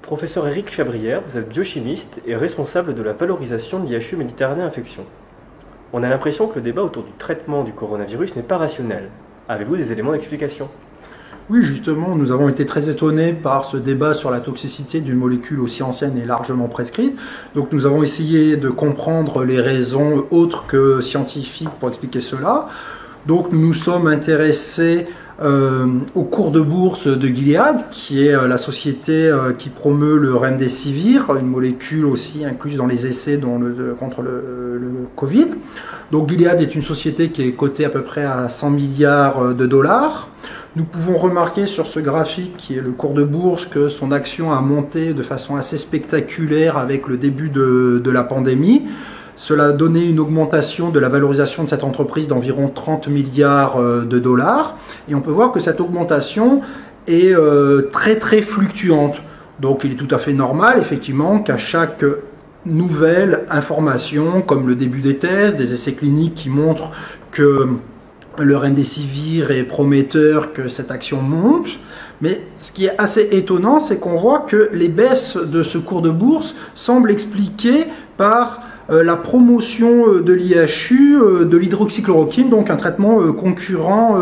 Professeur Éric Chabrière, vous êtes biochimiste et responsable de la valorisation de l'IHU Méditerranée Infection. On a l'impression que le débat autour du traitement du coronavirus n'est pas rationnel. Avez-vous des éléments d'explication? Oui, justement, nous avons été très étonnés par ce débat sur la toxicité d'une molécule aussi ancienne et largement prescrite. Donc nous avons essayé de comprendre les raisons autres que scientifiques pour expliquer cela. Donc nous nous sommes intéressés au cours de bourse de Gilead, qui est la société qui promeut le Remdesivir, une molécule aussi incluse dans les essais contre le Covid. Donc Gilead est une société qui est cotée à peu près à 100 milliards de dollars. Nous pouvons remarquer sur ce graphique, qui est le cours de bourse, que son action a monté de façon assez spectaculaire avec le début de la pandémie. Cela a donné une augmentation de la valorisation de cette entreprise d'environ 30 milliards de dollars. Et on peut voir que cette augmentation est très fluctuante. Donc il est tout à fait normal, effectivement, qu'à chaque nouvelle information, comme le début des tests, des essais cliniques qui montrent que le Remdesivir est prometteur, que cette action monte. Mais ce qui est assez étonnant, c'est qu'on voit que les baisses de ce cours de bourse semblent expliquées par la promotion de l'IHU, de l'hydroxychloroquine, donc un traitement concurrent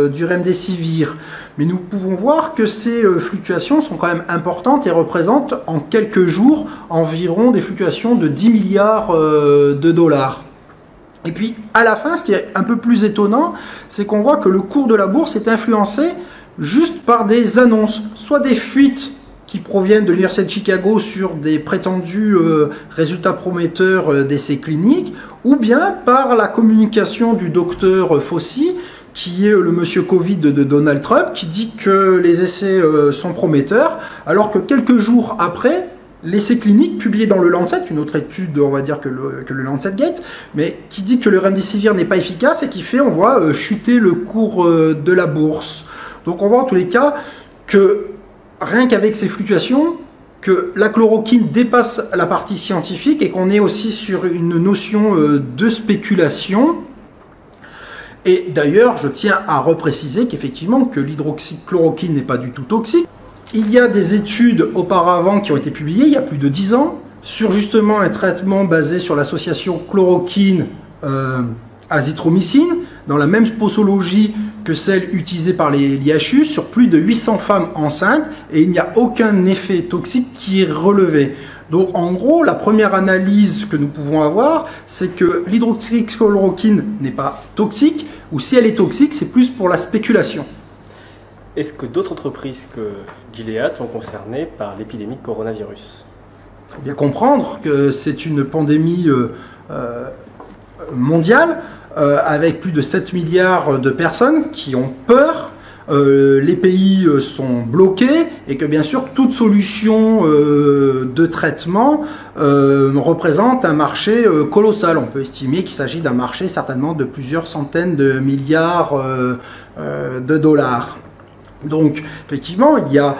du Remdesivir. Mais nous pouvons voir que ces fluctuations sont quand même importantes et représentent en quelques jours environ des fluctuations de 10 milliards de dollars. Et puis à la fin, ce qui est un peu plus étonnant, c'est qu'on voit que le cours de la bourse est influencé juste par des annonces, soit des fuites qui proviennent de l'Université de Chicago sur des prétendus résultats prometteurs d'essais cliniques, ou bien par la communication du docteur Fauci, qui est le monsieur Covid de Donald Trump, qui dit que les essais sont prometteurs, alors que quelques jours après, l'essai clinique publié dans le Lancet, une autre étude, on va dire que le Lancet Gate, mais qui dit que le Remdesivir n'est pas efficace et qui fait, on voit, chuter le cours de la bourse. Donc on voit en tous les cas que rien qu'avec ces fluctuations, que la chloroquine dépasse la partie scientifique et qu'on est aussi sur une notion de spéculation. Et d'ailleurs, je tiens à repréciser qu'effectivement, que l'hydroxychloroquine n'est pas du tout toxique. Il y a des études auparavant qui ont été publiées, il y a plus de 10 ans, sur justement un traitement basé sur l'association chloroquine-azithromycine, dans la même posologie que celle utilisée par l'IHU, sur plus de 800 femmes enceintes, et il n'y a aucun effet toxique qui est relevé. Donc en gros, la première analyse que nous pouvons avoir, c'est que l'hydroxychloroquine n'est pas toxique, ou si elle est toxique, c'est plus pour la spéculation. Est-ce que d'autres entreprises que Gilead sont concernées par l'épidémie de coronavirus? Il faut bien comprendre que c'est une pandémie mondiale, avec plus de 7 milliards de personnes qui ont peur, les pays sont bloqués et que bien sûr toute solution de traitement représente un marché colossal. On peut estimer qu'il s'agit d'un marché certainement de plusieurs centaines de milliards de dollars. Donc effectivement il y a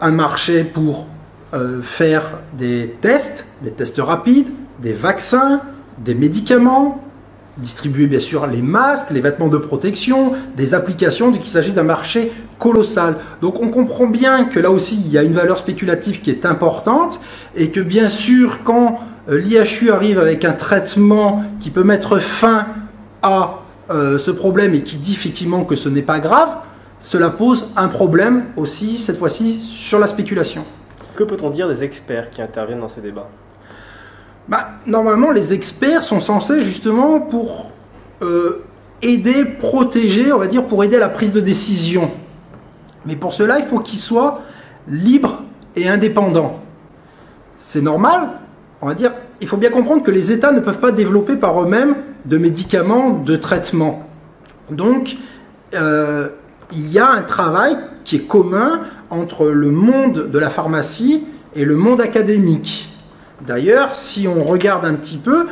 un marché pour faire des tests rapides, des vaccins, des médicaments, distribuer bien sûr les masques, les vêtements de protection, des applications, donc il s'agit d'un marché colossal. Donc on comprend bien que là aussi il y a une valeur spéculative qui est importante et que bien sûr quand l'IHU arrive avec un traitement qui peut mettre fin à ce problème et qui dit effectivement que ce n'est pas grave, cela pose un problème aussi cette fois-ci sur la spéculation. Que peut-on dire des experts qui interviennent dans ces débats ? Normalement, les experts sont censés justement pour aider, protéger, on va dire, pour aider à la prise de décision. Mais pour cela, il faut qu'ils soient libres et indépendants. C'est normal, on va dire, il faut bien comprendre que les États ne peuvent pas développer par eux-mêmes de médicaments, de traitements. Donc, il y a un travail qui est commun entre le monde de la pharmacie et le monde académique. D'ailleurs, si on regarde un petit peu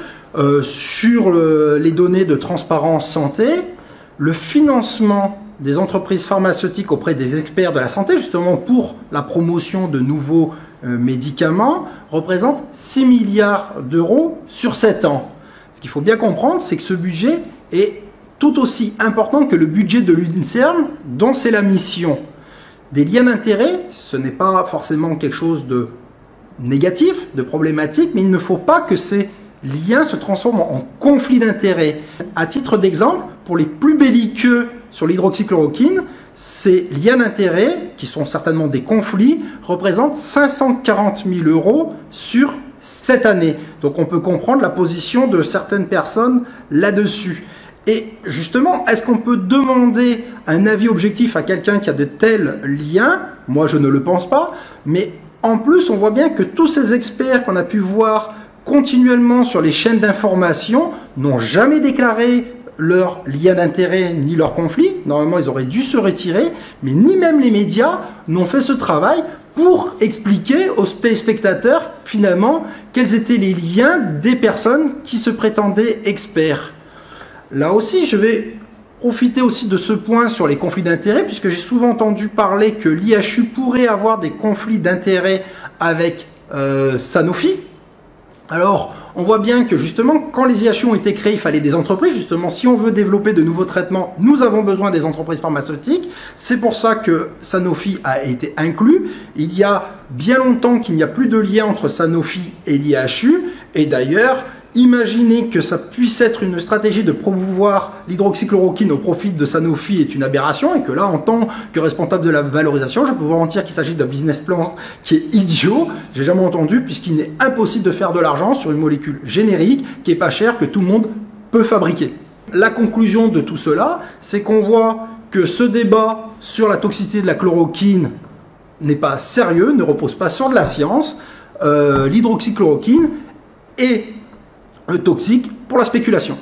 sur les données de Transparence Santé, le financement des entreprises pharmaceutiques auprès des experts de la santé, justement pour la promotion de nouveaux médicaments, représente 6 milliards d'euros sur 7 ans. Ce qu'il faut bien comprendre, c'est que ce budget est tout aussi important que le budget de l'INSERM, dont c'est la mission. Des liens d'intérêt, ce n'est pas forcément quelque chose de négatifs, de problématiques, mais il ne faut pas que ces liens se transforment en conflits d'intérêts. À titre d'exemple, pour les plus belliqueux sur l'hydroxychloroquine, ces liens d'intérêt, qui sont certainement des conflits, représentent 540 000 € sur cette année. Donc on peut comprendre la position de certaines personnes là-dessus. Et justement, est-ce qu'on peut demander un avis objectif à quelqu'un qui a de tels liens? Moi, je ne le pense pas. Mais en plus, on voit bien que tous ces experts qu'on a pu voir continuellement sur les chaînes d'information n'ont jamais déclaré leur lien d'intérêt ni leur conflit. Normalement, ils auraient dû se retirer, mais ni même les médias n'ont fait ce travail pour expliquer aux téléspectateurs, finalement, quels étaient les liens des personnes qui se prétendaient experts. Là aussi, je vais profiter aussi de ce point sur les conflits d'intérêts, puisque j'ai souvent entendu parler que l'IHU pourrait avoir des conflits d'intérêts avec Sanofi. Alors, on voit bien que justement, quand les IHU ont été créés, il fallait des entreprises. Justement, si on veut développer de nouveaux traitements, nous avons besoin des entreprises pharmaceutiques. C'est pour ça que Sanofi a été inclus. Il y a bien longtemps qu'il n'y a plus de lien entre Sanofi et l'IHU. Et d'ailleurs, imaginer que ça puisse être une stratégie de promouvoir l'hydroxychloroquine au profit de Sanofi est une aberration, et que là, en tant que responsable de la valorisation, je peux vous mentir qu'il s'agit d'un business plan qui est idiot. J'ai jamais entendu, puisqu'il est impossible de faire de l'argent sur une molécule générique qui est pas chère, que tout le monde peut fabriquer. La conclusion de tout cela, c'est qu'on voit que ce débat sur la toxicité de la chloroquine n'est pas sérieux, ne repose pas sur de la science. L'hydroxychloroquine est toxique pour la spéculation.